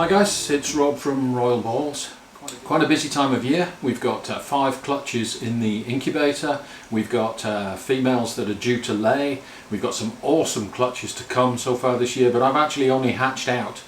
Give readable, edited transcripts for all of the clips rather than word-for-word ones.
Hi guys, it's Rob from Royal Balls. Quite a busy time of year. We've got 5 clutches in the incubator. We've got females that are due to lay. We've got some awesome clutches to come so far this year, but I've actually only hatched out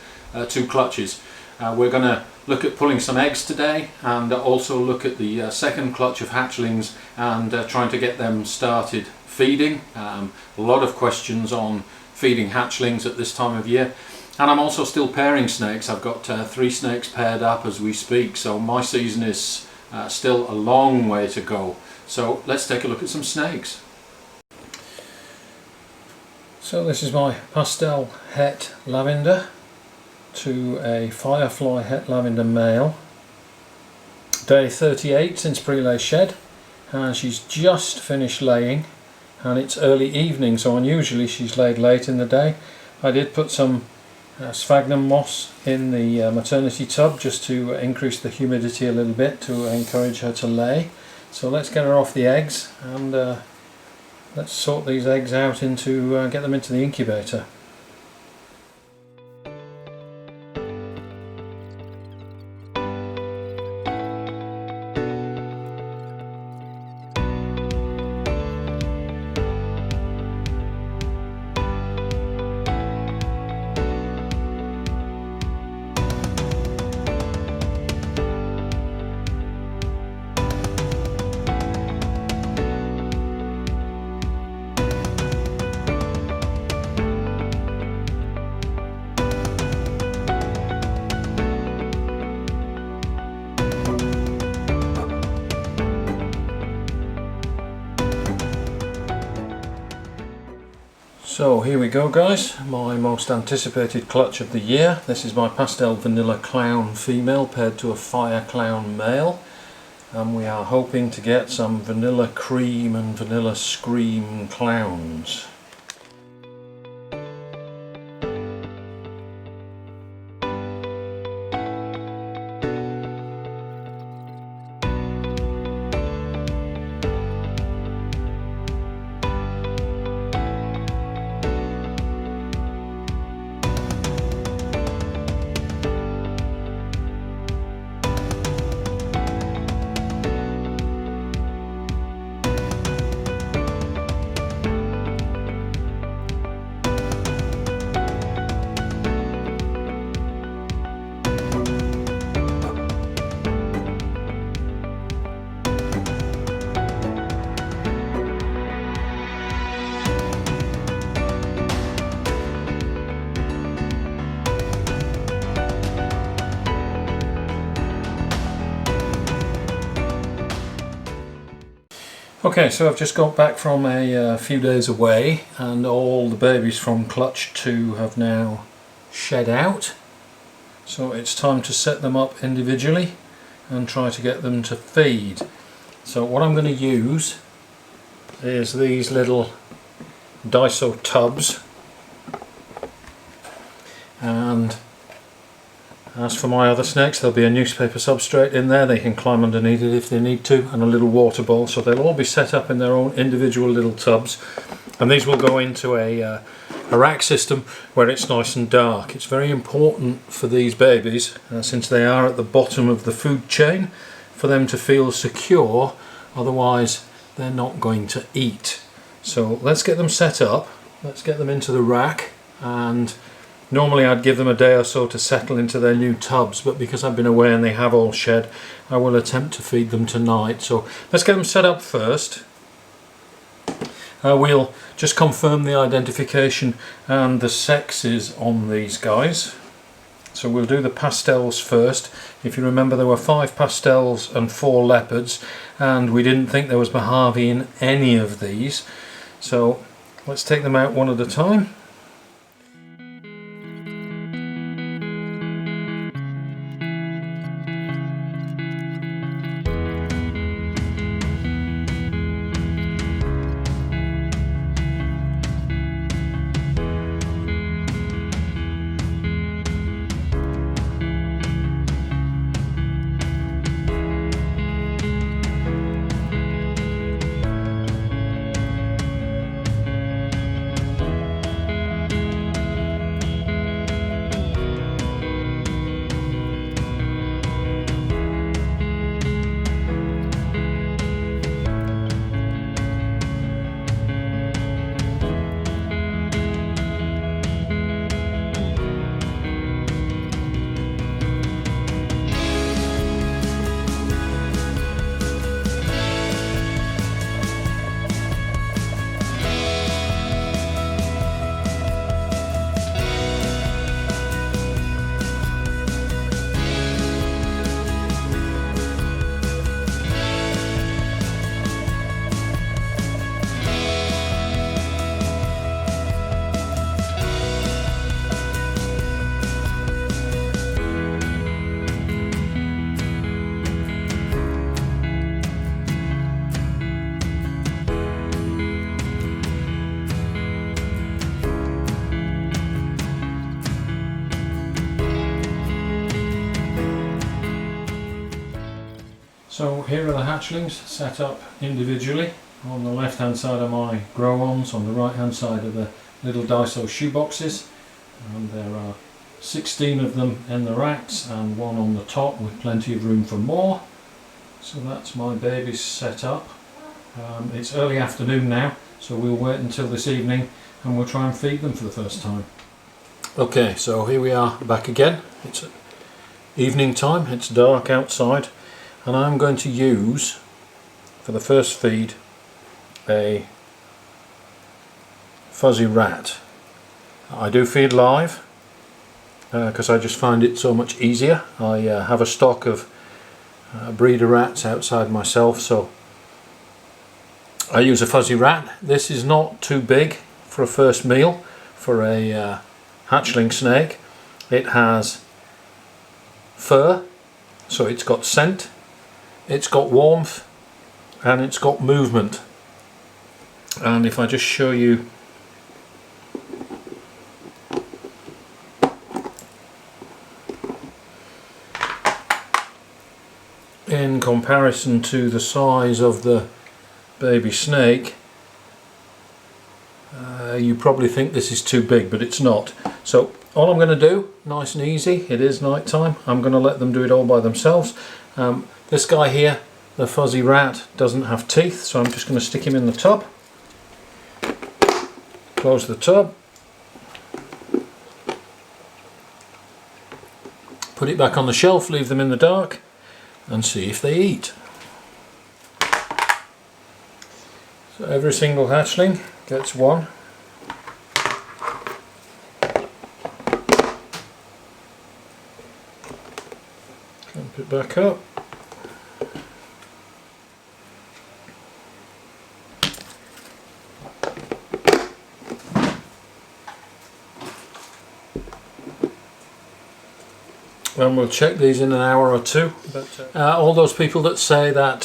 2 clutches. We're going to look at pulling some eggs today and also look at the second clutch of hatchlings and trying to get them started feeding. A lot of questions on feeding hatchlings at this time of year. And I'm also still pairing snakes. I've got 3 snakes paired up as we speak, so my season is still a long way to go. So let's take a look at some snakes. So this is my pastel het lavender to a firefly het lavender male. Day 38 since pre-lay shed, and she's just finished laying, and it's early evening, so unusually she's laid late in the day. I did put some sphagnum moss in the maternity tub just to increase the humidity a little bit to encourage her to lay. So let's get her off the eggs and let's sort these eggs out into get them into the incubator. So here we go guys, my most anticipated clutch of the year. This is my pastel vanilla clown female paired to a fire clown male, and we are hoping to get some vanilla cream and vanilla scream clowns. Okay, so I've just got back from a few days away, and all the babies from clutch 2 have now shed out. So it's time to set them up individually and try to get them to feed. So what I'm going to use is these little Daiso tubs, and as for my other snakes, there'll be a newspaper substrate in there. They can climb underneath it if they need to, and a little water bowl, so they'll all be set up in their own individual little tubs, and these will go into a rack system where it's nice and dark. It's very important for these babies, since they are at the bottom of the food chain, for them to feel secure, otherwise they're not going to eat. So let's get them set up, let's get them into the rack, and normally I'd give them a day or so to settle into their new tubs, but because I've been away and they have all shed, I will attempt to feed them tonight. So let's get them set up first. We'll just confirm the identification and the sexes on these guys. So we'll do the pastels first. If you remember, there were 5 pastels and 4 leopards, and we didn't think there was Mojave in any of these. So let's take them out one at a time. So here are the hatchlings set up individually. On the left hand side are my grow-ons, on the right hand side are the little Daiso shoe boxes, and there are 16 of them in the racks and one on the top with plenty of room for more. So that's my babies set up. It's early afternoon now, so we'll wait until this evening and we'll try and feed them for the first time. Okay, so here we are back again. It's evening time, it's dark outside, and I'm going to use for the first feed a fuzzy rat. I do feed live because I just find it so much easier. I have a stock of breeder rats outside myself, so I use a fuzzy rat. This is not too big for a first meal for a hatchling snake. It has fur, so it's got scent, it's got warmth, and it's got movement. And if I just show you in comparison to the size of the baby snake, you probably think this is too big, but it's not. So all I'm going to do, nice and easy, it is night time, I'm going to let them do it all by themselves. This guy here, the fuzzy rat, doesn't have teeth, so I'm just going to stick him in the tub. Close the tub, put it back on the shelf, leave them in the dark and see if they eat. So every single hatchling gets one. Clamp it back up. And we'll check these in an hour or two. But all those people that say that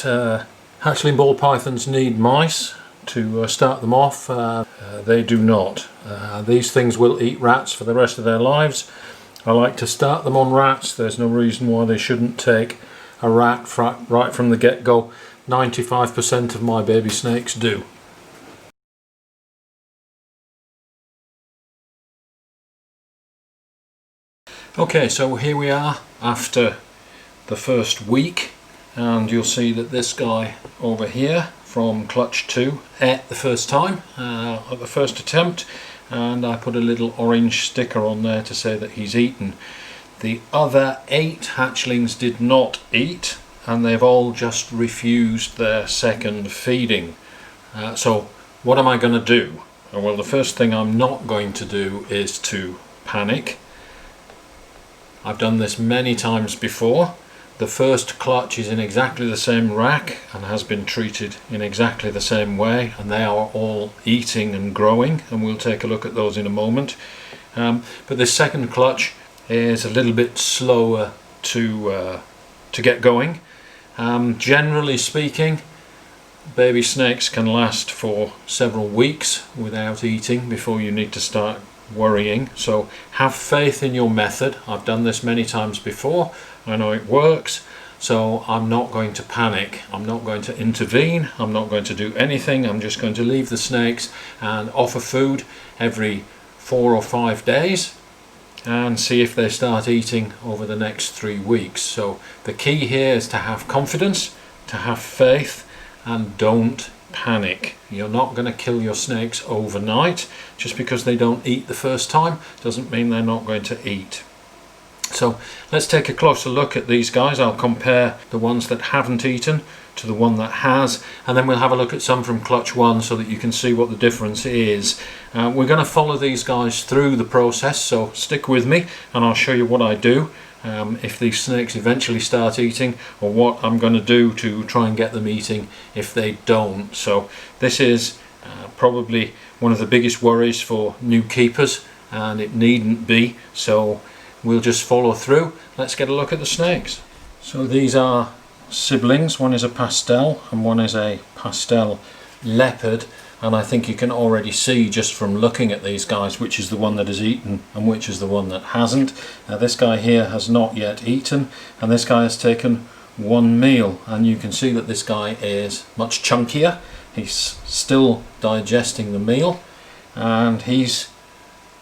hatchling ball pythons need mice to start them off, they do not. These things will eat rats for the rest of their lives. I like to start them on rats. There's no reason why they shouldn't take a rat right from the get-go. 95% of my baby snakes do. Okay, so here we are after the first week, and you'll see that this guy over here from clutch 2 ate the first time at the first attempt, and I put a little orange sticker on there to say that he's eaten. The other 8 hatchlings did not eat, and they've all just refused their second feeding. So what am I going to do? Well, the first thing I'm not going to do is to panic. I've done this many times before. The first clutch is in exactly the same rack and has been treated in exactly the same way, and they are all eating and growing, and we'll take a look at those in a moment. But this second clutch is a little bit slower to get going. Generally speaking, baby snakes can last for several weeks without eating before you need to start worrying. So have faith in your method. I've done this many times before. I know it works. So I'm not going to panic. I'm not going to intervene. I'm not going to do anything. I'm just going to leave the snakes and offer food every 4 or 5 days and see if they start eating over the next 3 weeks. So the key here is to have confidence, to have faith, and don't panic. You're not going to kill your snakes overnight. Just because they don't eat the first time doesn't mean they're not going to eat. So let's take a closer look at these guys. I'll compare the ones that haven't eaten to the one that has, and then we'll have a look at some from clutch 1 so that you can see what the difference is. We're going to follow these guys through the process, so stick with me and I'll show you what I do if these snakes eventually start eating, or what I'm going to do to try and get them eating if they don't. So this is probably one of the biggest worries for new keepers, and it needn't be, so we'll just follow through. Let's get a look at the snakes. So these are siblings. One is a pastel and one is a pastel leopard, and I think you can already see just from looking at these guys which is the one that has eaten and which is the one that hasn't. Now this guy here has not yet eaten, and this guy has taken one meal, and you can see that this guy is much chunkier. He's still digesting the meal and he's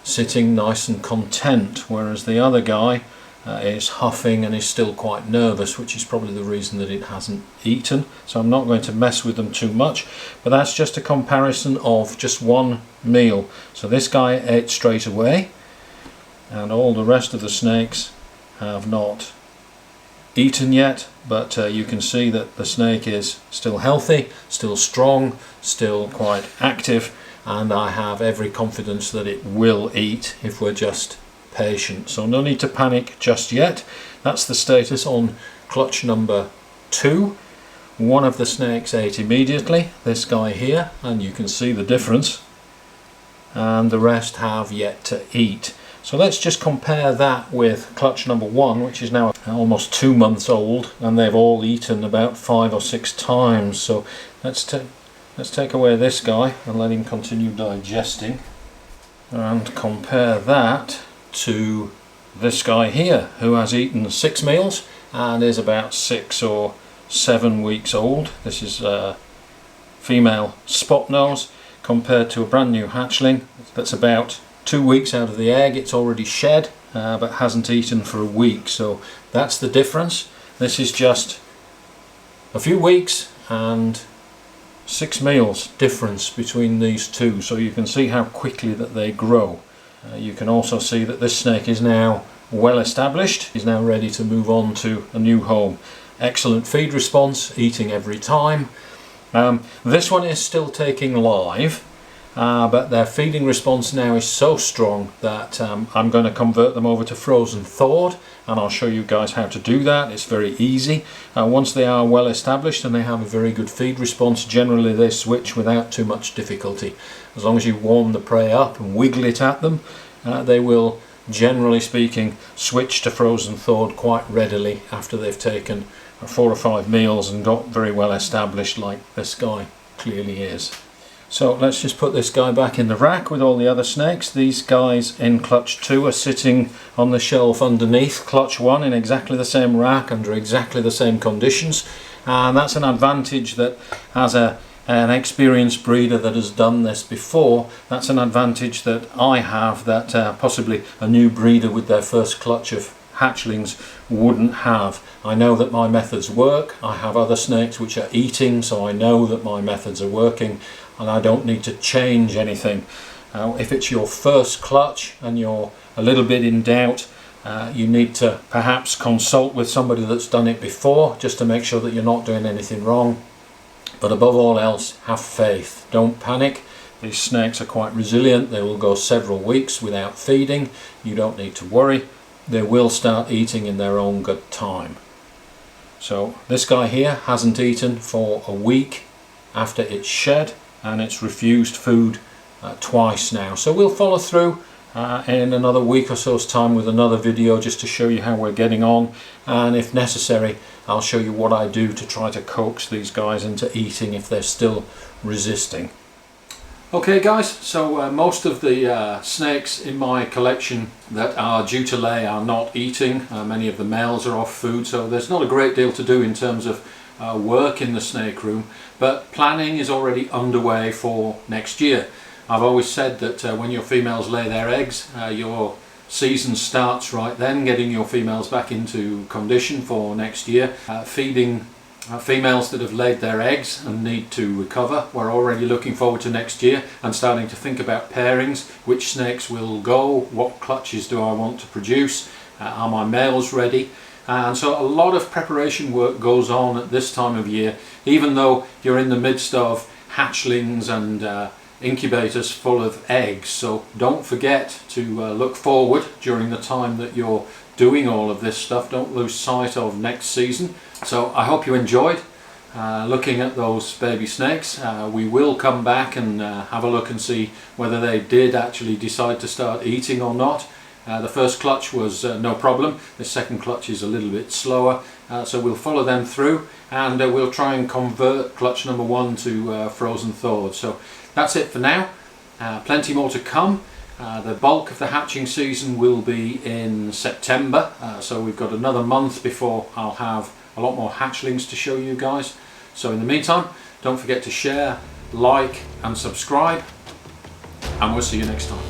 sitting nice and content, whereas the other guy is huffing and is still quite nervous, which is probably the reason that it hasn't eaten. So I'm not going to mess with them too much, but that's just a comparison of just one meal. So this guy ate straight away and all the rest of the snakes have not eaten yet, but you can see that the snake is still healthy, still strong, still quite active, and I have every confidence that it will eat if we're just patient. So no need to panic just yet. That's the status on clutch number 2. One of the snakes ate immediately, this guy here, and you can see the difference, and the rest have yet to eat. So let's just compare that with clutch number 1, which is now almost 2 months old, and they've all eaten about 5 or 6 times. So let's take away this guy and let him continue digesting, and compare that to this guy here, who has eaten 6 meals and is about 6 or 7 weeks old. This is a female spot nose compared to a brand new hatchling that's about 2 weeks out of the egg. It's already shed but hasn't eaten for a week, so that's the difference. This is just a few weeks and 6 meals difference between these two, so you can see how quickly that they grow. You can also see that this snake is now well established. He's now ready to move on to a new home. Excellent feed response, eating every time. This one is still taking live, but their feeding response now is so strong that I'm going to convert them over to frozen thawed, and I'll show you guys how to do that. It's very easy. Once they are well established and they have a very good feed response, generally they switch without too much difficulty. As long as you warm the prey up and wiggle it at them, they will, generally speaking, switch to frozen thawed quite readily after they've taken 4 or 5 meals and got very well established, like this guy clearly is. So let's just put this guy back in the rack with all the other snakes. These guys in clutch 2 are sitting on the shelf underneath clutch 1 in exactly the same rack under exactly the same conditions, and that's an advantage that as an experienced breeder that has done this before, that's an advantage that I have that possibly a new breeder with their first clutch of hatchlings wouldn't have. I know that my methods work. I have other snakes which are eating, so I know that my methods are working and I don't need to change anything. If it's your first clutch and you're a little bit in doubt, you need to perhaps consult with somebody that's done it before, just to make sure that you're not doing anything wrong. But above all else, have faith. Don't panic. These snakes are quite resilient. They will go several weeks without feeding. You don't need to worry. They will start eating in their own good time. So this guy here hasn't eaten for a week after it's shed, and it's refused food twice now. So we'll follow through in another week or so's time with another video just to show you how we're getting on, and if necessary I'll show you what I do to try to coax these guys into eating if they're still resisting. Okay guys, so most of the snakes in my collection that are due to lay are not eating. Many of the males are off food, so there's not a great deal to do in terms of work in the snake room, but planning is already underway for next year. I've always said that when your females lay their eggs, your season starts right then, getting your females back into condition for next year. Feeding females that have laid their eggs and need to recover. We're already looking forward to next year and starting to think about pairings, which snakes will go, what clutches do I want to produce, are my males ready? And so a lot of preparation work goes on at this time of year, even though you're in the midst of hatchlings and incubators full of eggs. So don't forget to look forward during the time that you're doing all of this stuff. Don't lose sight of next season. So I hope you enjoyed looking at those baby snakes. We will come back and have a look and see whether they did actually decide to start eating or not. The first clutch was no problem. The second clutch is a little bit slower, so we'll follow them through, and we'll try and convert clutch number 1 to frozen thawed. So that's it for now. Plenty more to come. The bulk of the hatching season will be in September, so we've got another month before I'll have a lot more hatchlings to show you guys. So in the meantime, don't forget to share, like and subscribe, and we'll see you next time.